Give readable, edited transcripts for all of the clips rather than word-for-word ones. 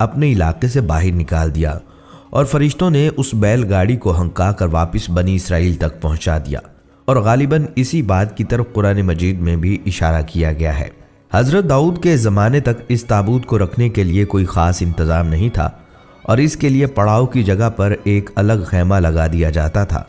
اپنے علاقے سے باہر نکال دیا اور فرشتوں نے اس بیل گاڑی کو ہنکا کر واپس بنی اسرائیل تک پہنچا دیا، اور غالباً اسی بات کی طرف قرآن مجید میں بھی اشارہ کیا گیا ہے۔ حضرت داؤد کے زمانے تک اس تابوت کو رکھنے کے لیے کوئی خاص انتظام نہیں تھا، اور اس کے لیے پڑاؤ کی جگہ پر ایک الگ خیمہ لگا دیا جاتا تھا۔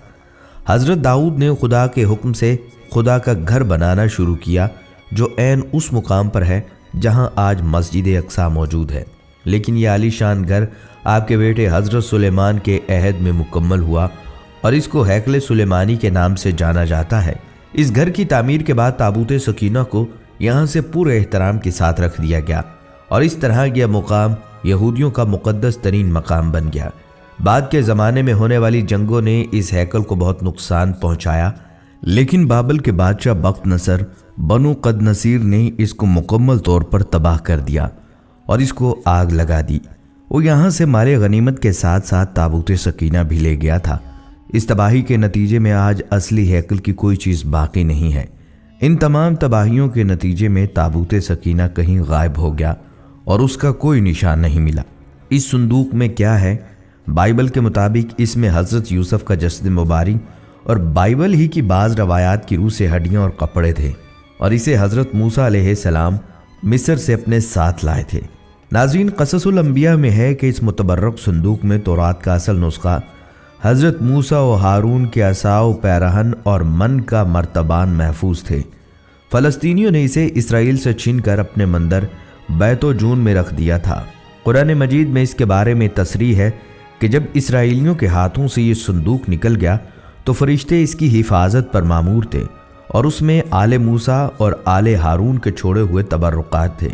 حضرت داؤد نے خدا کے حکم سے خدا کا گھر بنانا شروع کیا، جو عین اس مقام پر ہے جہاں آج مسجد اقصی موجود ہے، لیکن یہ عالی شان گھر آپ کے بیٹے حضرت سلیمان کے عہد میں مکمل ہوا اور اس کو ہیکل سلیمانی کے نام سے جانا جاتا ہے۔ اس گھر کی تعمیر کے بعد تابوت سکینہ کو یہاں سے پورے احترام کے ساتھ رکھ دیا گیا، اور اس طرح یہ مقام یہودیوں کا مقدس ترین مقام بن گیا۔ بعد کے زمانے میں ہونے والی جنگوں نے اس ہیکل کو بہت نقصان پہنچایا، لیکن بابل کے بادشاہ بخت نصر بنو قد نصیر نے اس کو مکمل طور پر تباہ کر دیا اور اس کو آگ لگا دی۔ وہ یہاں سے مال غنیمت کے ساتھ ساتھ تابوت سکینہ بھی لے گیا تھا۔ اس تباہی کے نتیجے میں آج اصلی ہیکل کی کوئی چیز باقی نہیں ہے۔ ان تمام تباہیوں کے نتیجے میں تابوت سکینہ کہیں غائب ہو گیا اور اس کا کوئی نشان نہیں ملا۔ اس صندوق میں کیا ہے؟ بائبل کے مطابق اس میں حضرت یوسف کا جسد مبارک اور بائبل ہی کی بعض روایات کی روح سے ہڈیاں اور کپڑے تھے، اور اسے حضرت موسیٰ علیہ السلام مصر سے اپنے ساتھ لائے تھے۔ ناظرین، قصص الانبیاء میں ہے کہ اس متبرک صندوق میں تورات کا اصل نسخہ، حضرت موسیٰ و ہارون کے عصا و پیرہن اور من کا مرتبان محفوظ تھے۔ فلسطینیوں نے اسے اسرائیل سے چھین کر اپنے مندر بیت و جون میں رکھ دیا تھا۔ قرآن مجید میں اس کے بارے میں تصریح ہے کہ جب اسرائیلیوں کے ہاتھوں سے یہ صندوق نکل گیا تو فرشتے اس کی حفاظت پر مامور تھے، اور اس میں آل موسیٰ اور آل ہارون کے چھوڑے ہوئے تبرکات تھے،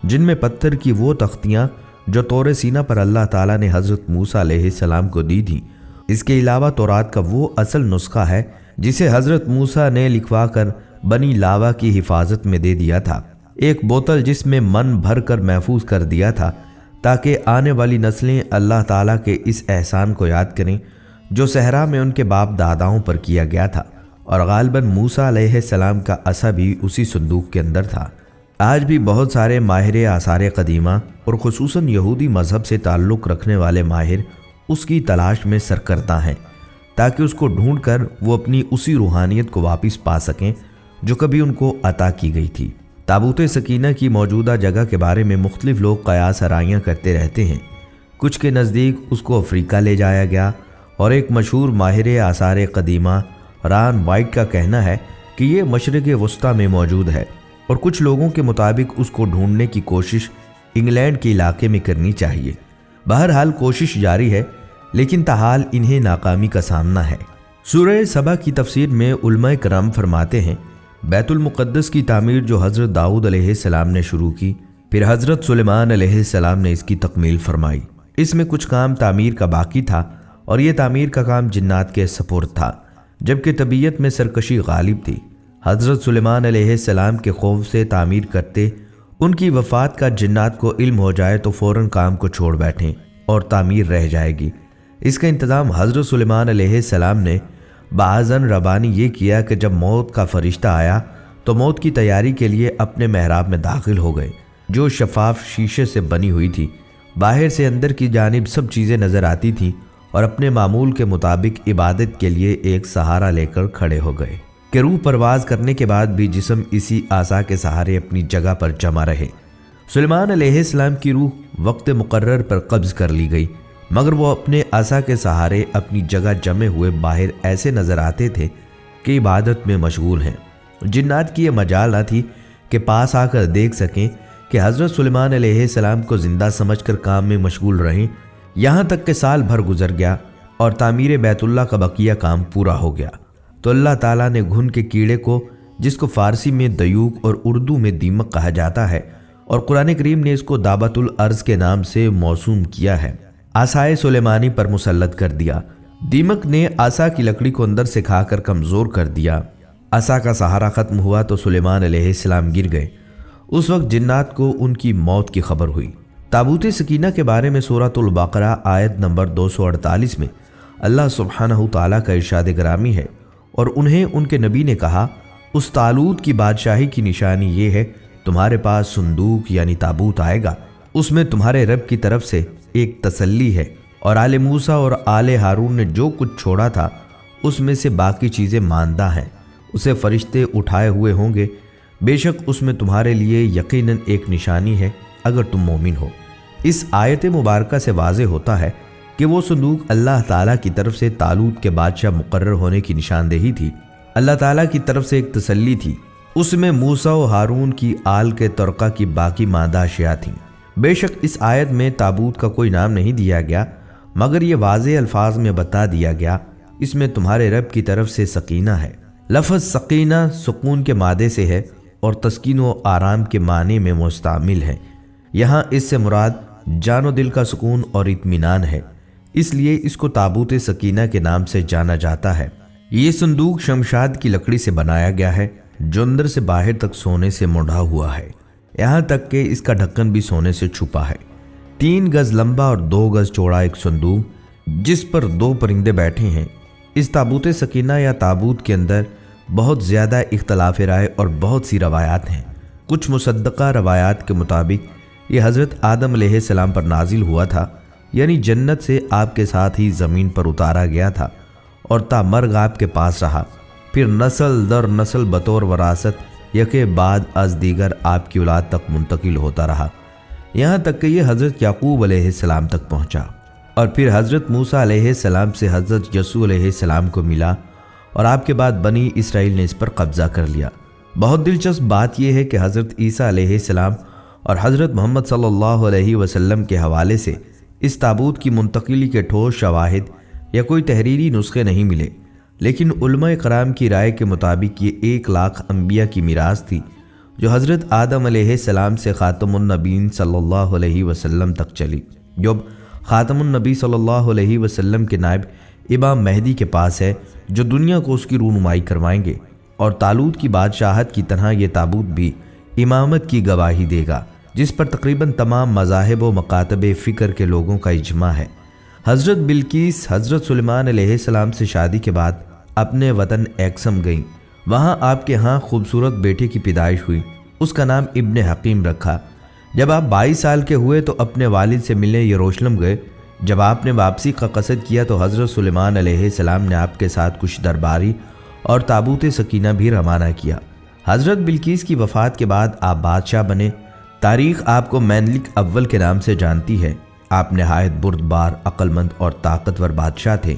جن میں پتھر کی وہ تختیاں جو طور سینا پر اللہ تعالیٰ نے حضرت موسیٰ علیہ السلام کو دی تھی۔ اس کے علاوہ تورات کا وہ اصل نسخہ ہے جسے حضرت موسیٰ نے لکھوا کر بنی لاوا کی حفاظت میں دے دیا تھا، ایک بوتل جس میں من بھر کر محفوظ کر دیا تھا تاکہ آنے والی نسلیں اللہ تعالیٰ کے اس احسان کو یاد کریں جو صحرا میں ان کے باپ داداؤں پر کیا گیا تھا، اور غالباً موسیٰ علیہ السلام کا عصا بھی اسی صندوق کے اندر تھا۔ آج بھی بہت سارے ماہر آثار قدیمہ اور خصوصاً یہودی مذہب سے تعلق رکھنے والے ماہر اس کی تلاش میں سرکردہ ہیں تاکہ اس کو ڈھونڈ کر وہ اپنی اسی روحانیت کو واپس پا سکیں جو کبھی ان کو عطا کی گئی تھی۔ تابوت سکینہ کی موجودہ جگہ کے بارے میں مختلف لوگ قیاس آرائیاں کرتے رہتے ہیں۔ کچھ کے نزدیک اس کو افریقہ لے جایا گیا، اور ایک مشہور ماہر آثار قدیمہ ران وائٹ کا کہنا ہے کہ یہ مشرق وسطیٰ میں موجود ہے، اور کچھ لوگوں کے مطابق اس کو ڈھونڈنے کی کوشش انگلینڈ کے علاقے میں کرنی چاہیے۔ بہرحال کوشش جاری ہے، لیکن تاحال انہیں ناکامی کا سامنا ہے۔ سورہ سبا کی تفسیر میں علماء کرام فرماتے ہیں بیت المقدس کی تعمیر جو حضرت داؤد علیہ السلام نے شروع کی، پھر حضرت سلیمان علیہ السلام نے اس کی تکمیل فرمائی۔ اس میں کچھ کام تعمیر کا باقی تھا، اور یہ تعمیر کا کام جنات کے سپرد تھا، جبکہ طبیعت میں سرکشی غالب تھی۔ حضرت سلیمان علیہ السلام کے خوف سے تعمیر کرتے، ان کی وفات کا جنات کو علم ہو جائے تو فوراً کام کو چھوڑ بیٹھیں اور تعمیر رہ جائے گی۔ اس کا انتظام حضرت سلیمان علیہ السلام نے بعضاً ربانی یہ کیا کہ جب موت کا فرشتہ آیا تو موت کی تیاری کے لیے اپنے محراب میں داخل ہو گئے، جو شفاف شیشے سے بنی ہوئی تھی۔ باہر سے اندر کی جانب سب چیزیں نظر آتی تھیں، اور اپنے معمول کے مطابق عبادت کے لیے ایک سہارا لے کر کھڑے ہو گئے کہ روح پرواز کرنے کے بعد بھی جسم اسی عصا کے سہارے اپنی جگہ پر جمع رہے۔ سلیمان علیہ السلام کی روح وقت مقرر پر قبض کر لی گئی، مگر وہ اپنے عصا کے سہارے اپنی جگہ جمے ہوئے باہر ایسے نظر آتے تھے کہ عبادت میں مشغول ہیں۔ جنات کی یہ مجال نہ تھی کہ پاس آ کر دیکھ سکیں کہ حضرت سلیمان علیہ السلام کو زندہ سمجھ کر کام میں مشغول رہیں، یہاں تک کہ سال بھر گزر گیا اور تعمیر بیت اللہ کا بقیہ کام پورا ہو گیا تو اللہ تعالیٰ نے گھن کے کیڑے کو، جس کو فارسی میں دیوک اور اردو میں دیمک کہا جاتا ہے، اور قرآن کریم نے اس کو دابت الارض کے نام سے موسوم کیا ہے، عصائے سلیمانی پر مسلط کر دیا۔ دیمک نے عصا کی لکڑی کو اندر سے کھا کر کمزور کر دیا۔ عصا کا سہارا ختم ہوا تو سلیمان علیہ السلام گر گئے۔ اس وقت جنات کو ان کی موت کی خبر ہوئی۔ تابوت سکینہ کے بارے میں سورۃ البقرہ آیت نمبر 248 میں اللہ سبحانہ تعالیٰ کا ارشاد گرامی ہے، اور انہیں ان کے نبی نے کہا، اس طالوت کی بادشاہی کی نشانی یہ ہے تمہارے پاس صندوق یعنی تابوت آئے گا، اس میں تمہارے رب کی طرف سے ایک تسلی ہے، اور آل موسیٰ اور آل ہارون نے جو کچھ چھوڑا تھا اس میں سے باقی چیزیں ماندہ ہیں، اسے فرشتے اٹھائے ہوئے ہوں گے، بے شک اس میں تمہارے لیے یقیناً ایک نشانی ہے اگر تم مومن ہو۔ اس آیت مبارکہ سے واضح ہوتا ہے کہ وہ صندوق اللہ تعالیٰ کی طرف سے طالوت کے بادشاہ مقرر ہونے کی نشاندہی تھی، اللہ تعالیٰ کی طرف سے ایک تسلی تھی۔ اس میں موسیٰ و ہارون کی آل کے ترقہ کی باقی مادہ اشیاء تھیں۔ بے شک اس آیت میں تابوت کا کوئی نام نہیں دیا گیا، مگر یہ واضح الفاظ میں بتا دیا گیا اس میں تمہارے رب کی طرف سے سکینہ ہے۔ لفظ سکینہ سکون کے مادے سے ہے اور تسکین و آرام کے معنی میں مستعمل ہے۔ یہاں اس سے مراد جان و دل کا سکون اور اطمینان ہے، اس لیے اس کو تابوت سکینہ کے نام سے جانا جاتا ہے۔ یہ صندوق شمشاد کی لکڑی سے بنایا گیا ہے جو اندر سے باہر تک سونے سے مڑا ہوا ہے، یہاں تک کہ اس کا ڈھکن بھی سونے سے چھپا ہے۔ 3 گز لمبا اور 2 گز چوڑا ایک صندوق جس پر 2 پرندے بیٹھے ہیں۔ اس تابوت سکینہ یا تابوت کے اندر بہت زیادہ اختلاف رائے اور بہت سی روایات ہیں۔ کچھ مصدقہ روایات کے مطابق یہ حضرت آدم علیہ السلام پر نازل ہوا تھا، یعنی جنت سے آپ کے ساتھ ہی زمین پر اتارا گیا تھا اور تا مرگ آپ کے پاس رہا، پھر نسل در نسل بطور وراثت یکے بعد از دیگر آپ کی اولاد تک منتقل ہوتا رہا، یہاں تک کہ یہ حضرت یعقوب علیہ السلام تک پہنچا، اور پھر حضرت موسیٰ علیہ السلام سے حضرت یسوع علیہ السلام کو ملا، اور آپ کے بعد بنی اسرائیل نے اس پر قبضہ کر لیا۔ بہت دلچسپ بات یہ ہے کہ حضرت عیسیٰ علیہ السلام اور حضرت محمد صلی اللہ علیہ وسلم کے حوالے سے اس تابوت کی منتقلی کے ٹھوس شواہد یا کوئی تحریری نسخے نہیں ملے، لیکن علماء کرام کی رائے کے مطابق یہ 1 لاکھ انبیاء کی میراث تھی جو حضرت آدم علیہ السلام سے خاتم النبیین صلی اللہ علیہ وسلم تک چلی، جو خاتم النبی صلی اللہ علیہ وسلم کے نائب امام مہدی کے پاس ہے، جو دنیا کو اس کی رونمائی کروائیں گے، اور طالوت کی بادشاہت کی طرح یہ تابوت بھی امامت کی گواہی دے گا، جس پر تقریباً تمام مذاہب و مکاتب فکر کے لوگوں کا اجماع ہے۔ حضرت بلقیس حضرت سلیمان علیہ السلام سے شادی کے بعد اپنے وطن ایکسم گئیں، وہاں آپ کے ہاں خوبصورت بیٹے کی پیدائش ہوئی، اس کا نام ابن حکیم رکھا۔ جب آپ 22 سال کے ہوئے تو اپنے والد سے ملنے یروشلم گئے۔ جب آپ نے واپسی کا قصد کیا تو حضرت سلیمان علیہ السلام نے آپ کے ساتھ کچھ درباری اور تابوت سکینہ بھی روانہ کیا۔ حضرت بلقیس کی وفات کے بعد آپ بادشاہ بنے۔ تاریخ آپ کو مینلک اول کے نام سے جانتی ہے۔ آپ نہایت بردبار، عقل مند اور طاقتور بادشاہ تھے۔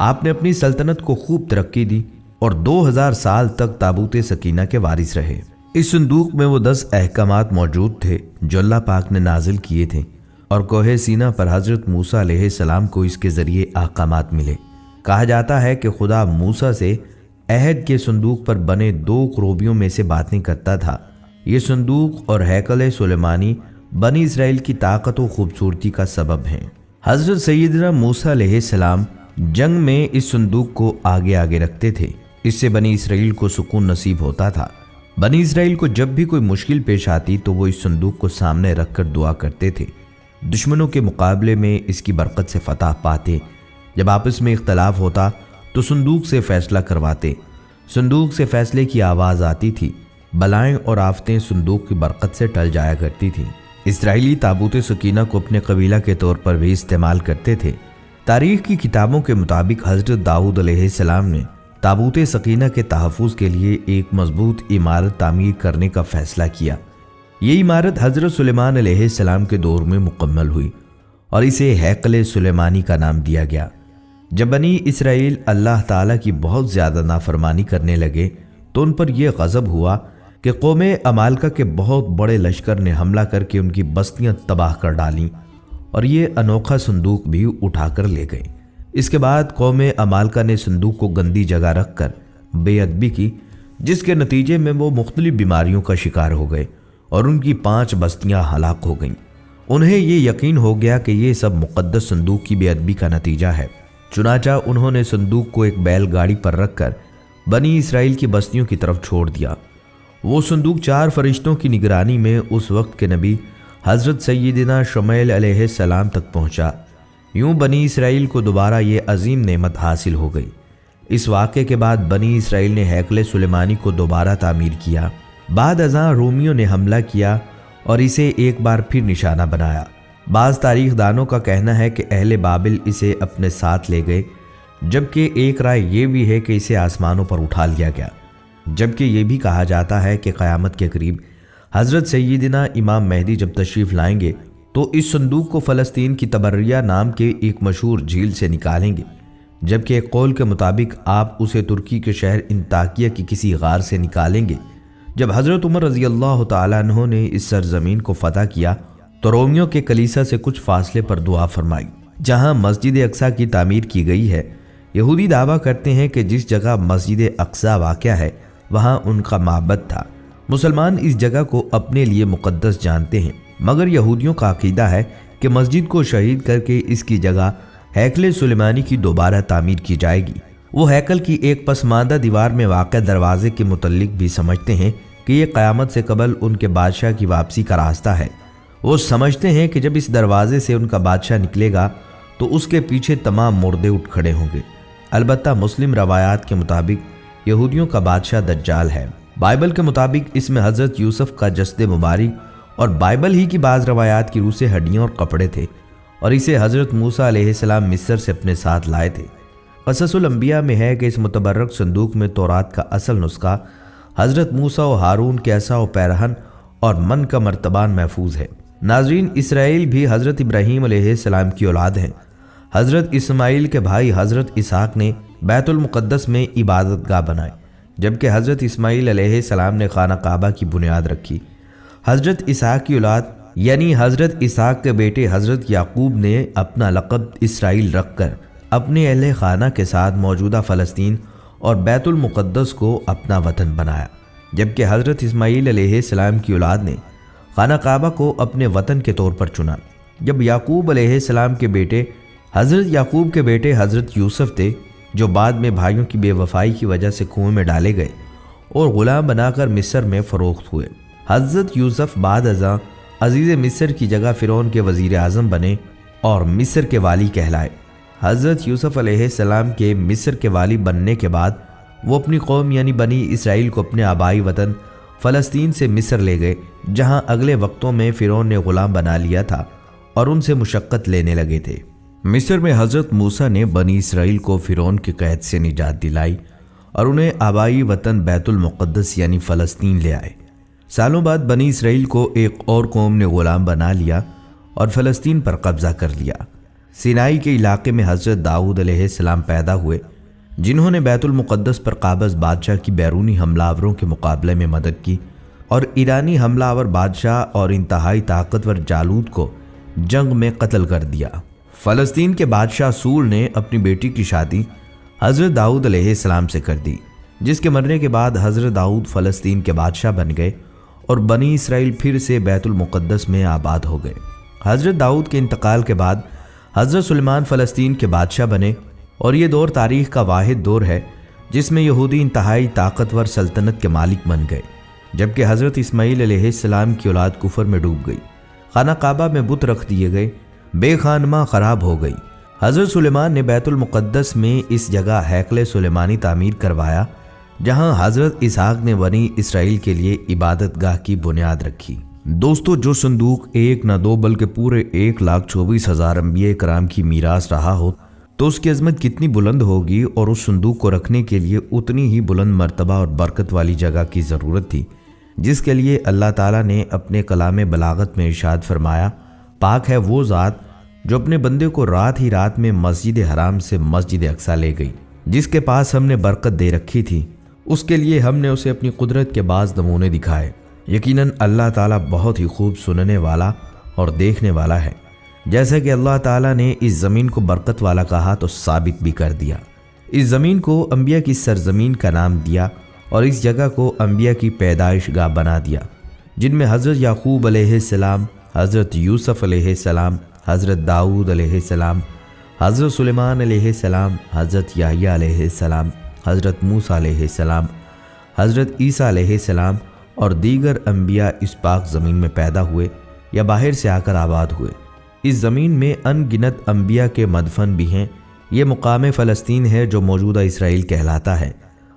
آپ نے اپنی سلطنت کو خوب ترقی دی اور 2000 سال تک تابوت سکینہ کے وارث رہے۔ اس صندوق میں وہ 10 احکامات موجود تھے جو اللہ پاک نے نازل کیے تھے، اور کوہ سینا پر حضرت موسیٰ علیہ السلام کو اس کے ذریعے احکامات ملے۔ کہا جاتا ہے کہ خدا موسیٰ سے عہد کے صندوق پر بنے 2 کروبیوں میں سے باتیں کرتا تھا۔ یہ صندوق اور ہیکل سلیمانی بنی اسرائیل کی طاقت و خوبصورتی کا سبب ہیں۔ حضرت سیدنا موسیٰ علیہ السلام جنگ میں اس صندوق کو آگے آگے رکھتے تھے، اس سے بنی اسرائیل کو سکون نصیب ہوتا تھا۔ بنی اسرائیل کو جب بھی کوئی مشکل پیش آتی تو وہ اس صندوق کو سامنے رکھ کر دعا کرتے تھے، دشمنوں کے مقابلے میں اس کی برکت سے فتح پاتے۔ جب آپس میں اختلاف ہوتا تو صندوق سے فیصلہ کرواتے، صندوق سے فیصلے کی آواز آتی تھی، بلائیں اور آفتیں صندوق کی برکت سے ٹل جایا کرتی تھیں۔ اسرائیلی تابوت سکینہ کو اپنے قبیلہ کے طور پر بھی استعمال کرتے تھے۔ تاریخ کی کتابوں کے مطابق حضرت داؤد علیہ السلام نے تابوت سکینہ کے تحفظ کے لیے ایک مضبوط عمارت تعمیر کرنے کا فیصلہ کیا۔ یہ عمارت حضرت سلیمان علیہ السلام کے دور میں مکمل ہوئی اور اسے ہیکل سلیمانی کا نام دیا گیا۔ جب بنی اسرائیل اللہ تعالیٰ کی بہت زیادہ نافرمانی کرنے لگے تو ان پر یہ غضب ہوا کہ قوم عمالقہ کے بہت بڑے لشکر نے حملہ کر کے ان کی بستیاں تباہ کر ڈالیں اور یہ انوکھا صندوق بھی اٹھا کر لے گئے۔ اس کے بعد قوم عمالقہ نے صندوق کو گندی جگہ رکھ کر بے ادبی کی، جس کے نتیجے میں وہ مختلف بیماریوں کا شکار ہو گئے اور ان کی 5 بستیاں ہلاک ہو گئیں۔ انہیں یہ یقین ہو گیا کہ یہ سب مقدس صندوق کی بے ادبی کا نتیجہ ہے، چنانچہ انہوں نے صندوق کو ایک بیل گاڑی پر رکھ کر بنی اسرائیل کی بستیوں کی طرف چھوڑ دیا۔ وہ صندوق 4 فرشتوں کی نگرانی میں اس وقت کے نبی حضرت سیدنا شمعیل علیہ السلام تک پہنچا۔ یوں بنی اسرائیل کو دوبارہ یہ عظیم نعمت حاصل ہو گئی۔ اس واقعے کے بعد بنی اسرائیل نے ہیکل سلیمانی کو دوبارہ تعمیر کیا۔ بعد ازاں رومیوں نے حملہ کیا اور اسے ایک بار پھر نشانہ بنایا۔ بعض تاریخ دانوں کا کہنا ہے کہ اہل بابل اسے اپنے ساتھ لے گئے، جبکہ ایک رائے یہ بھی ہے کہ اسے آسمانوں پر اٹھا لیا گیا۔ جبکہ یہ بھی کہا جاتا ہے کہ قیامت کے قریب حضرت سیدنا امام مہدی جب تشریف لائیں گے تو اس صندوق کو فلسطین کی تبریہ نام کے ایک مشہور جھیل سے نکالیں گے، جبکہ ایک قول کے مطابق آپ اسے ترکی کے شہر انطاکیہ کی کسی غار سے نکالیں گے۔ جب حضرت عمر رضی اللہ تعالیٰ عنہ نے اس سرزمین کو فتح کیا تو رومیوں کے کلیسا سے کچھ فاصلے پر دعا فرمائی، جہاں مسجد اقصیٰ کی تعمیر کی گئی ہے۔ یہودی دعویٰ کرتے ہیں کہ جس جگہ مسجد اقصیٰ واقع ہے وہاں ان کا معبد تھا۔ مسلمان اس جگہ کو اپنے لیے مقدس جانتے ہیں، مگر یہودیوں کا عقیدہ ہے کہ مسجد کو شہید کر کے اس کی جگہ ہیکل سلیمانی کی دوبارہ تعمیر کی جائے گی۔ وہ ہیکل کی ایک پسماندہ دیوار میں واقع دروازے کے متعلق بھی سمجھتے ہیں کہ یہ قیامت سے قبل ان کے بادشاہ کی واپسی کا راستہ ہے۔ وہ سمجھتے ہیں کہ جب اس دروازے سے ان کا بادشاہ نکلے گا تو اس کے پیچھے تمام مردے اٹھ کھڑے ہوں گے۔ البتہ مسلم روایات کے مطابق یہودیوں کا بادشاہ دجال ہے۔ بائبل کے مطابق اس میں حضرت یوسف کا جسد مبارک اور بائبل ہی کی بعض روایات کی روح سے ہڈیاں اور کپڑے تھے، اور اسے حضرت موسیٰ علیہ السلام مصر سے اپنے ساتھ لائے تھے۔ قصص الانبیاء میں ہے کہ اس متبرک صندوق میں تورات کا اصل نسخہ، حضرت موسیٰ و ہارون کے عصا و پیرہن اور من کا مرتبان محفوظ ہے۔ ناظرین، اسرائیل بھی حضرت ابراہیم علیہ السلام کی اولاد ہیں۔ حضرت اسماعیل کے بھائی حضرت اسحاق نے بیت المقدس میں عبادت گاہ بنائے، جبکہ حضرت اسماعیل علیہ السلام نے خانہ کعبہ کی بنیاد رکھی۔ حضرت اسحاق کی اولاد یعنی حضرت اسحاق کے بیٹے حضرت یعقوب نے اپنا لقب اسرائیل رکھ کر اپنے اہل خانہ کے ساتھ موجودہ فلسطین اور بیت المقدس کو اپنا وطن بنایا، جبکہ حضرت اسماعیل علیہ السلام کی اولاد نے خانہ کعبہ کو اپنے وطن کے طور پر چنا۔ جب یعقوب علیہ السلام کے بیٹے حضرت یعقوب کے بیٹے حضرت یوسف تھے، جو بعد میں بھائیوں کی بے وفائی کی وجہ سے کنویں میں ڈالے گئے اور غلام بنا کر مصر میں فروخت ہوئے۔ حضرت یوسف بعد ازاں عزیز مصر کی جگہ فرعون کے وزیر اعظم بنے اور مصر کے والی کہلائے۔ حضرت یوسف علیہ السلام کے مصر کے والی بننے کے بعد وہ اپنی قوم یعنی بنی اسرائیل کو اپنے آبائی وطن فلسطین سے مصر لے گئے، جہاں اگلے وقتوں میں فرعون نے غلام بنا لیا تھا اور ان سے مشقت لینے لگے تھے۔ مصر میں حضرت موسیٰ نے بنی اسرائیل کو فرعون کے قید سے نجات دلائی اور انہیں آبائی وطن بیت المقدس یعنی فلسطین لے آئے۔ سالوں بعد بنی اسرائیل کو ایک اور قوم نے غلام بنا لیا اور فلسطین پر قبضہ کر لیا۔ سینائی کے علاقے میں حضرت داؤد علیہ السلام پیدا ہوئے، جنہوں نے بیت المقدس پر قابض بادشاہ کی بیرونی حملہ آوروں کے مقابلے میں مدد کی اور ایرانی حملہ آور بادشاہ اور انتہائی طاقتور جالوت کو جنگ میں قتل کر دیا۔ فلسطین کے بادشاہ سول نے اپنی بیٹی کی شادی حضرت داؤد علیہ السلام سے کر دی، جس کے مرنے کے بعد حضرت داؤد فلسطین کے بادشاہ بن گئے اور بنی اسرائیل پھر سے بیت المقدس میں آباد ہو گئے۔ حضرت داؤد کے انتقال کے بعد حضرت سلیمان فلسطین کے بادشاہ بنے، اور یہ دور تاریخ کا واحد دور ہے جس میں یہودی انتہائی طاقتور سلطنت کے مالک بن گئے، جبکہ حضرت اسماعیل علیہ السلام کی اولاد کفر میں ڈوب گئی، خانہ کعبہ میں بت رکھ دیے گئے، بے خانمہ خراب ہو گئی۔ حضرت سلیمان نے بیت المقدس میں اس جگہ ہیکل سلیمانی تعمیر کروایا، جہاں حضرت اسحاق نے بنی اسرائیل کے لیے عبادت گاہ کی بنیاد رکھی۔ دوستو، جو صندوق ایک نہ دو بلکہ پورے 1,24,000 انبیاء کرام کی میراث رہا ہو تو اس کی عظمت کتنی بلند ہوگی، اور اس صندوق کو رکھنے کے لیے اتنی ہی بلند مرتبہ اور برکت والی جگہ کی ضرورت تھی، جس کے لیے اللہ تعالیٰ نے اپنے کلام بلاغت میں ارشاد فرمایا، پاک ہے وہ ذات جو اپنے بندے کو رات ہی رات میں مسجد حرام سے مسجد اقصیٰ لے گئی، جس کے پاس ہم نے برکت دے رکھی تھی، اس کے لیے ہم نے اسے اپنی قدرت کے بعض نمونے دکھائے۔ یقیناً اللہ تعالیٰ بہت ہی خوب سننے والا اور دیکھنے والا ہے۔ جیسا کہ اللہ تعالیٰ نے اس زمین کو برکت والا کہا تو ثابت بھی کر دیا۔ اس زمین کو انبیاء کی سرزمین کا نام دیا اور اس جگہ کو انبیاء کی پیدائش گاہ بنا دیا، جن میں حضرت یعقوب علیہ السلام، حضرت یوسف علیہ السلام، حضرت داؤد علیہ السلام، حضرت سلیمان علیہ السلام، حضرت یحییٰ علیہ السلام، حضرت موسیٰ علیہ السلام، حضرت عیسیٰ علیہ السلام اور دیگر انبیاء اس پاک زمین میں پیدا ہوئے یا باہر سے آ کر آباد ہوئے۔ اس زمین میں ان گنت انبیاء کے مدفن بھی ہیں۔ یہ مقام فلسطین ہے جو موجودہ اسرائیل کہلاتا ہے۔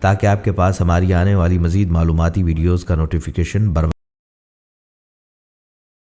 تاکہ آپ کے پاس ہماری آنے والی مزید معلوماتی ویڈیوز کا نوٹیفیکیشن